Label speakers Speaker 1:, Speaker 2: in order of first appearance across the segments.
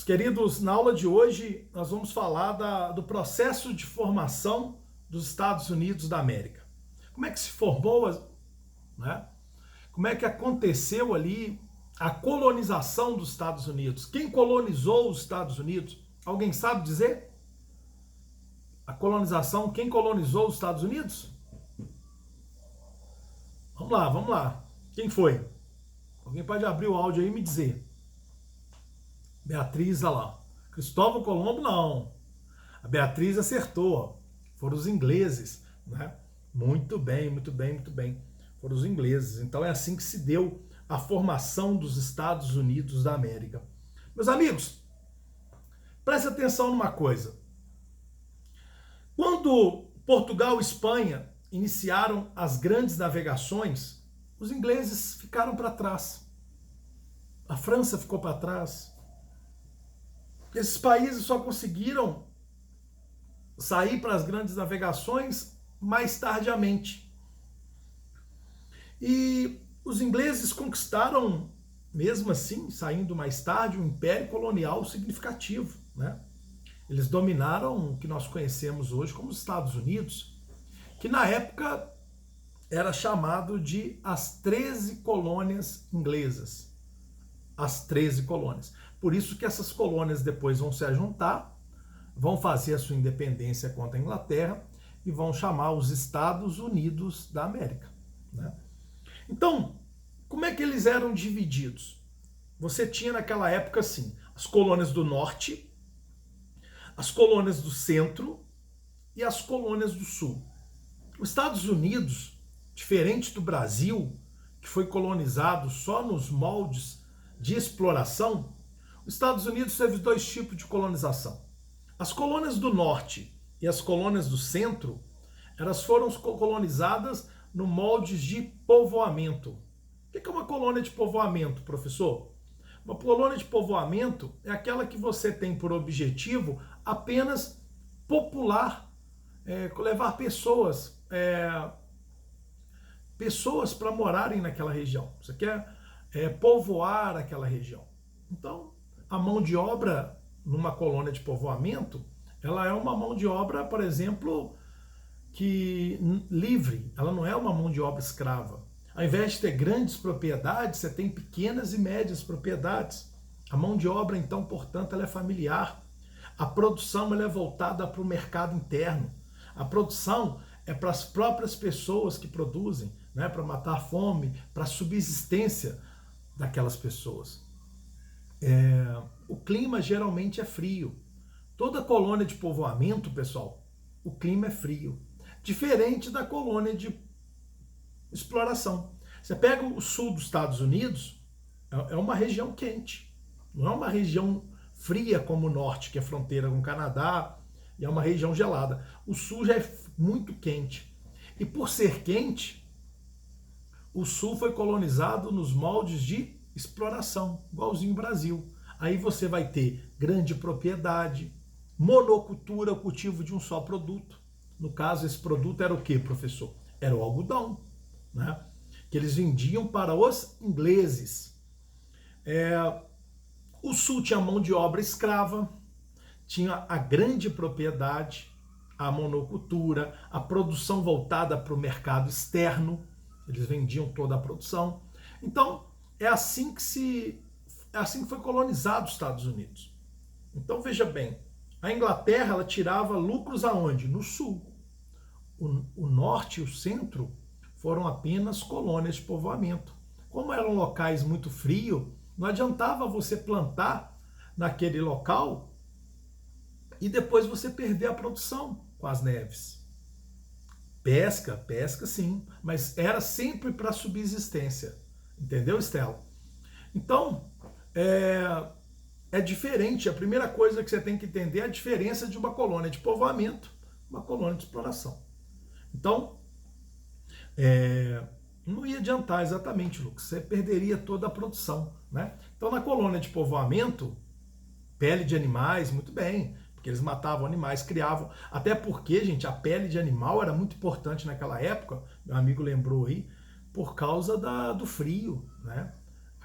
Speaker 1: Meus queridos, na aula de hoje nós vamos falar do processo de formação dos Estados Unidos da América. Como é que se formou, né? Como é que aconteceu ali a colonização dos Estados Unidos? Quem colonizou os Estados Unidos? Alguém sabe dizer? A colonização, quem colonizou os Estados Unidos? Vamos lá. Quem foi? Alguém pode abrir o áudio aí e me dizer. Beatriz, olha lá. Cristóvão Colombo, não. A Beatriz acertou, ó. Foram os ingleses, né? Muito bem. Foram os ingleses. Então é assim que se deu a formação dos Estados Unidos da América. Meus amigos, preste atenção numa coisa. Quando Portugal e Espanha iniciaram as grandes navegações, os ingleses ficaram para trás. A França ficou para trás. Esses países só conseguiram sair para as grandes navegações mais tardiamente. E os ingleses conquistaram, mesmo assim, saindo mais tarde, um império colonial significativo, né? Eles dominaram o que nós conhecemos hoje como os Estados Unidos, que na época era chamado de as 13 colônias inglesas. As 13 colônias. Por isso que essas colônias depois vão se ajuntar, vão fazer a sua independência contra a Inglaterra e vão chamar os Estados Unidos da América, né? Então, como é que eles eram divididos? Você tinha naquela época, assim, as colônias do norte, as colônias do centro e as colônias do sul. Os Estados Unidos, diferente do Brasil, que foi colonizado só nos moldes de exploração, os Estados Unidos teve dois tipos de colonização. As colônias do norte e as colônias do centro, elas foram colonizadas no molde de povoamento. O que é uma colônia de povoamento, professor? Uma colônia de povoamento é aquela que você tem por objetivo apenas popular, levar pessoas para morarem naquela região. Você quer povoar aquela região. Então, a mão de obra numa colônia de povoamento, ela é uma mão de obra, por exemplo, que livre, ela não é uma mão de obra escrava. Ao invés de ter grandes propriedades, você tem pequenas e médias propriedades. A mão de obra, então, portanto, ela é familiar. A produção ela é voltada para o mercado interno. A produção é para as próprias pessoas que produzem, né, para matar a fome, para a subsistência daquelas pessoas. O clima geralmente é frio. Toda colônia de povoamento, pessoal, o clima é frio. Diferente da colônia de exploração. Você pega o sul dos Estados Unidos, é uma região quente. Não é uma região fria como o norte, que é fronteira com o Canadá, e é uma região gelada. O sul já é muito quente. E por ser quente, o sul foi colonizado nos moldes de exploração, igualzinho o Brasil. Aí você vai ter grande propriedade, monocultura, o cultivo de um só produto. No caso, esse produto era o que, professor? Era o algodão, né? Que eles vendiam para os ingleses. O sul tinha mão de obra escrava, tinha a grande propriedade, a monocultura, a produção voltada para o mercado externo, eles vendiam toda a produção. Então, é assim que foi colonizado os Estados Unidos. Então, veja bem, a Inglaterra ela tirava lucros aonde? No sul. O norte e o centro foram apenas colônias de povoamento. Como eram locais muito frios, não adiantava você plantar naquele local e depois você perder a produção com as neves. Pesca sim, mas era sempre para subsistência. Entendeu, Estela? Então, é diferente. A primeira coisa que você tem que entender é a diferença de uma colônia de povoamento e uma colônia de exploração. Então, não ia adiantar exatamente, Lucas. Você perderia toda a produção, né? Então, na colônia de povoamento, pele de animais, muito bem, porque eles matavam animais, criavam. Até porque, gente, a pele de animal era muito importante naquela época, meu amigo lembrou aí, por causa do frio, né?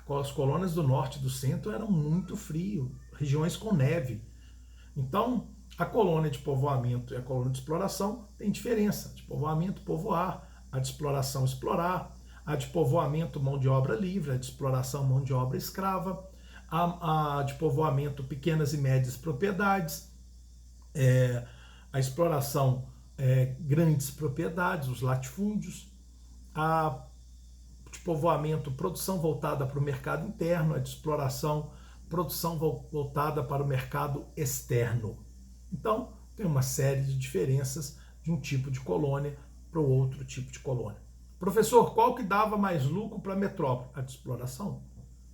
Speaker 1: As colônias do norte e do centro eram muito frio, regiões com neve. Então, a colônia de povoamento e a colônia de exploração tem diferença. De povoamento, povoar, a de exploração, explorar, a de povoamento, mão de obra livre, a de exploração, mão de obra escrava, a de povoamento, pequenas e médias propriedades, a exploração, grandes propriedades, os latifúndios, a de povoamento, produção voltada para o mercado interno, a de exploração, produção voltada para o mercado externo. Então, tem uma série de diferenças de um tipo de colônia para o outro tipo de colônia. Professor, qual que dava mais lucro para a metrópole? A de exploração.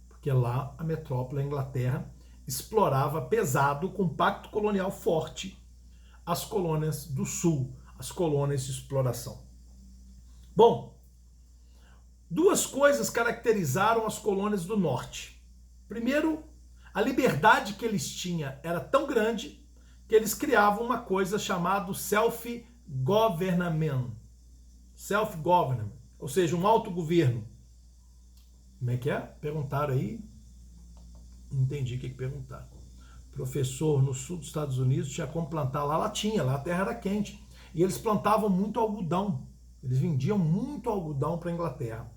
Speaker 1: Porque lá a metrópole, a Inglaterra, explorava pesado, com pacto colonial forte, as colônias do sul, as colônias de exploração. Bom, duas coisas caracterizaram as colônias do norte. Primeiro, a liberdade que eles tinham era tão grande que eles criavam uma coisa chamada self-government. Self-government, ou seja, um autogoverno. Como é que é? Perguntaram aí. Não entendi o que perguntaram. Professor, no sul dos Estados Unidos tinha como plantar lá, lá a terra era quente. E eles plantavam muito algodão. Eles vendiam muito algodão para a Inglaterra.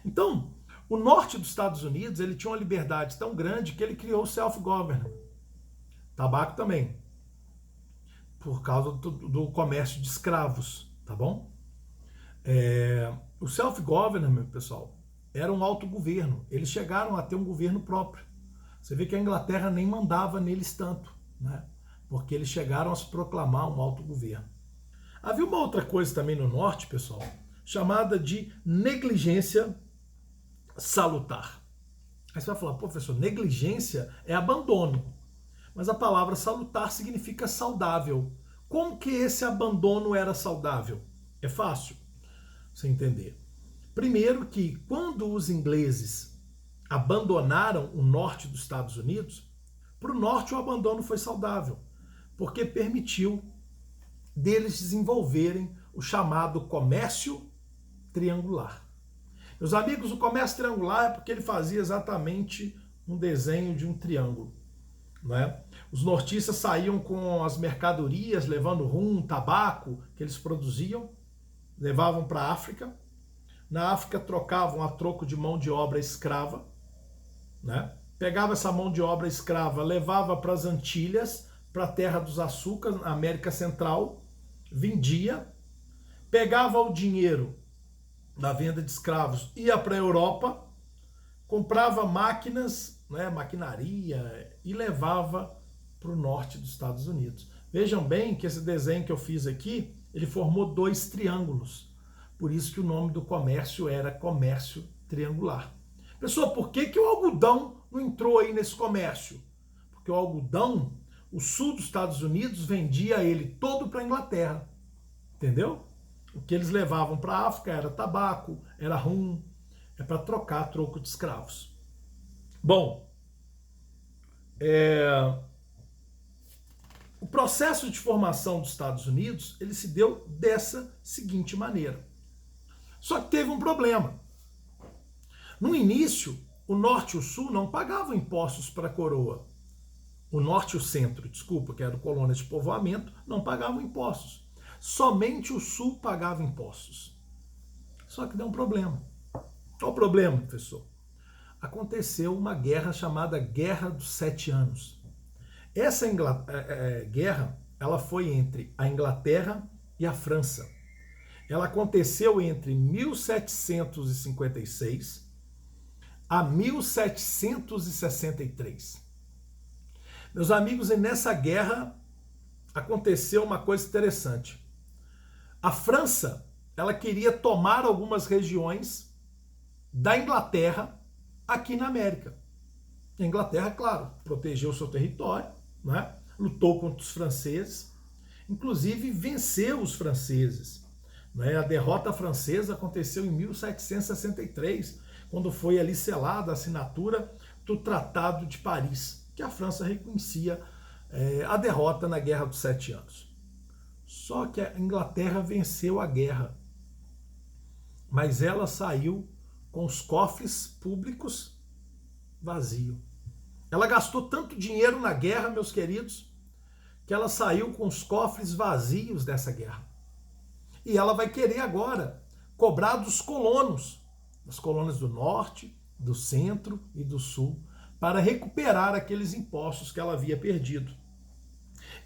Speaker 1: Então, o norte dos Estados Unidos, ele tinha uma liberdade tão grande que ele criou o self-government. Tabaco também. Por causa do comércio de escravos, tá bom? O self-government, pessoal, era um autogoverno. Eles chegaram a ter um governo próprio. Você vê que a Inglaterra nem mandava neles tanto, né? Porque eles chegaram a se proclamar um autogoverno. Havia uma outra coisa também no norte, pessoal, chamada de negligência salutar. Aí você vai falar, professor, negligência é abandono. Mas a palavra salutar significa saudável. Como que esse abandono era saudável? É fácil você entender. Primeiro que quando os ingleses abandonaram o norte dos Estados Unidos, para o norte o abandono foi saudável, porque permitiu deles desenvolverem o chamado comércio triangular. Meus amigos, o comércio triangular é porque ele fazia exatamente um desenho de um triângulo. Não é? Os nortistas saíam com as mercadorias, levando rum, tabaco que eles produziam, levavam para a África. Na África trocavam a troco de mão de obra escrava, né? Pegava essa mão de obra escrava, levava para as Antilhas, para a terra dos açúcares, na América Central, vendia, pegava o dinheiro da venda de escravos, ia para a Europa, comprava máquinas, né, maquinaria, e levava para o norte dos Estados Unidos. Vejam bem que esse desenho que eu fiz aqui, ele formou dois triângulos. Por isso que o nome do comércio era comércio triangular. Pessoal, por que o algodão não entrou aí nesse comércio? Porque o algodão, o sul dos Estados Unidos vendia ele todo para a Inglaterra. Entendeu? O que eles levavam para a África era tabaco, era rum, é para trocar troco de escravos. Bom, o processo de formação dos Estados Unidos, ele se deu dessa seguinte maneira. Só que teve um problema. No início, o norte e o sul não pagavam impostos para a coroa. O norte e o centro, desculpa, que eram colônias de povoamento, não pagavam impostos. Somente o sul pagava impostos. Só que deu um problema. Qual o problema, professor? Aconteceu uma guerra chamada Guerra dos 7 Anos. Essa guerra, ela foi entre a Inglaterra e a França. Ela aconteceu entre 1756 a 1763. Meus amigos, e nessa guerra aconteceu uma coisa interessante. A França, ela queria tomar algumas regiões da Inglaterra aqui na América. A Inglaterra, claro, protegeu o seu território, né? Lutou contra os franceses, inclusive venceu os franceses. Né? A derrota francesa aconteceu em 1763, quando foi ali selada a assinatura do Tratado de Paris, que a França reconhecia a derrota na Guerra dos 7 Anos. Só que a Inglaterra venceu a guerra, mas ela saiu com os cofres públicos vazios. Ela gastou tanto dinheiro na guerra, meus queridos, que ela saiu com os cofres vazios dessa guerra. E ela vai querer agora cobrar dos colonos, das colônias do norte, do centro e do sul, para recuperar aqueles impostos que ela havia perdido.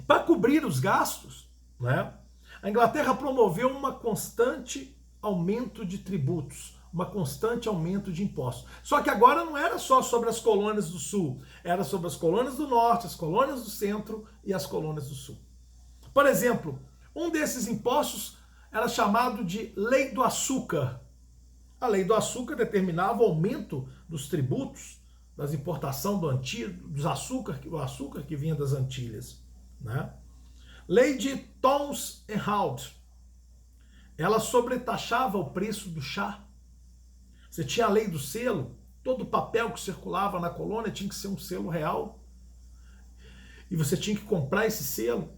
Speaker 1: Para cobrir os gastos, né, a Inglaterra promoveu uma constante aumento de tributos, uma constante aumento de impostos. Só que agora não era só sobre as colônias do sul, era sobre as colônias do norte, as colônias do centro e as colônias do sul. Por exemplo, um desses impostos era chamado de Lei do Açúcar. A Lei do Açúcar determinava o aumento dos tributos, das importações do açúcar que vinha das Antilhas, né? Lei de Towns-Hound. Ela sobretaxava o preço do chá. Você tinha a lei do selo, todo o papel que circulava na colônia tinha que ser um selo real. E você tinha que comprar esse selo,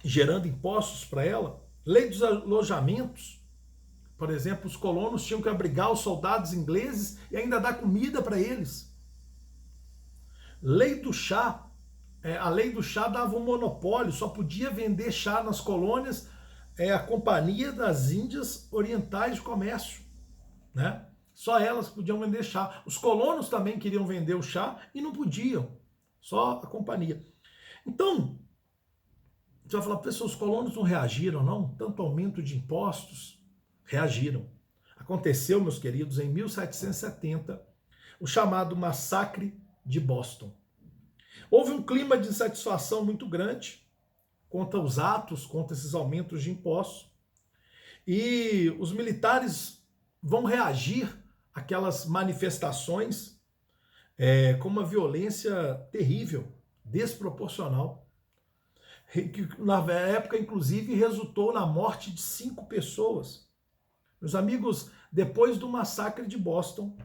Speaker 1: gerando impostos para ela. Lei dos alojamentos. Por exemplo, os colonos tinham que abrigar os soldados ingleses e ainda dar comida para eles. Lei do chá. A lei do chá dava um monopólio, só podia vender chá nas colônias a Companhia das Índias Orientais de Comércio, né? Só elas podiam vender chá. Os colonos também queriam vender o chá e não podiam, só a companhia. Então, você vai falar, pessoal, os colonos não reagiram, não? Tanto aumento de impostos? Reagiram. Aconteceu, meus queridos, em 1770, o chamado Massacre de Boston. Houve um clima de insatisfação muito grande contra os atos, contra esses aumentos de impostos, e os militares vão reagir àquelas manifestações com uma violência terrível, desproporcional, que na época, inclusive, resultou na morte de 5 pessoas. Meus amigos, depois do massacre de Boston,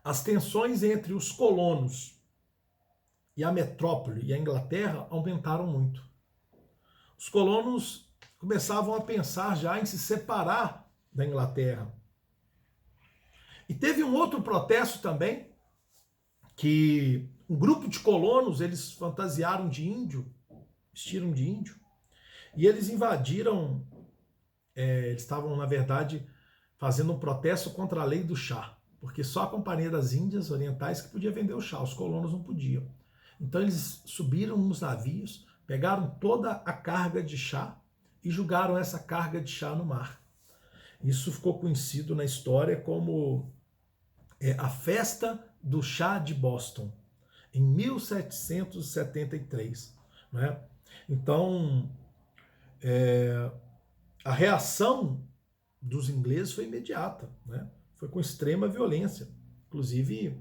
Speaker 1: as tensões entre os colonos e a metrópole e a Inglaterra aumentaram muito. Os colonos começavam a pensar já em se separar da Inglaterra. E teve um outro protesto também, que um grupo de colonos, eles fantasiaram de índio, vestiram de índio, e eles invadiram, eles estavam, na verdade, fazendo um protesto contra a lei do chá, porque só a Companhia das Índias Orientais que podia vender o chá, os colonos não podiam. Então eles subiram nos navios, pegaram toda a carga de chá e jogaram essa carga de chá no mar. Isso ficou conhecido na história como a Festa do Chá de Boston, em 1773. Né? Então, a reação dos ingleses foi imediata, né? Foi com extrema violência. Inclusive,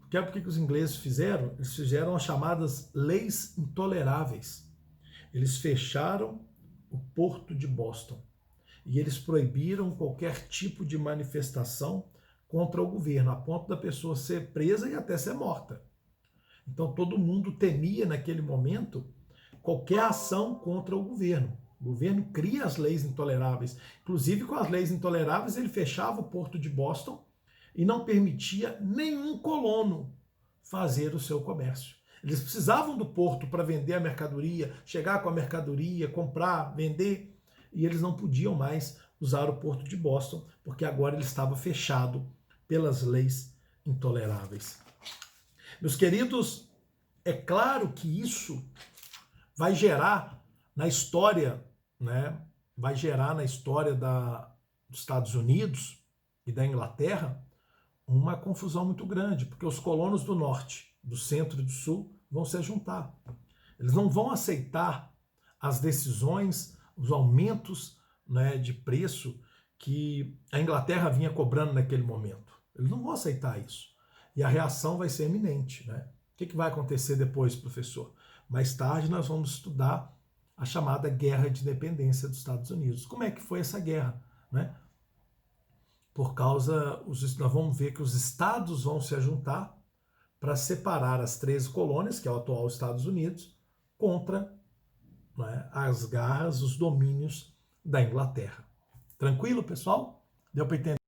Speaker 1: o que os ingleses fizeram? Eles fizeram as chamadas leis intoleráveis. Eles fecharam o porto de Boston e eles proibiram qualquer tipo de manifestação contra o governo, a ponto da pessoa ser presa e até ser morta. Então todo mundo temia naquele momento qualquer ação contra o governo. O governo cria as leis intoleráveis. Inclusive, com as leis intoleráveis, ele fechava o porto de Boston e não permitia nenhum colono fazer o seu comércio. Eles precisavam do porto para vender a mercadoria, chegar com a mercadoria, comprar, vender, e eles não podiam mais usar o porto de Boston, porque agora ele estava fechado pelas leis intoleráveis. Meus queridos, é claro que isso vai gerar na história, né? Vai gerar na história dos Estados Unidos e da Inglaterra uma confusão muito grande, porque os colonos do norte, do centro e do sul vão se juntar. Eles não vão aceitar as decisões, os aumentos, né, de preço que a Inglaterra vinha cobrando naquele momento. Eles não vão aceitar isso. E a reação vai ser iminente, né? O que vai acontecer depois, professor? Mais tarde nós vamos estudar a chamada Guerra de Independência dos Estados Unidos. Como é que foi essa guerra, né? Nós vamos ver que os estados vão se juntar para separar as 13 colônias, que é o atual Estados Unidos, contra, né, as garras, os domínios da Inglaterra. Tranquilo, pessoal? Deu para entender?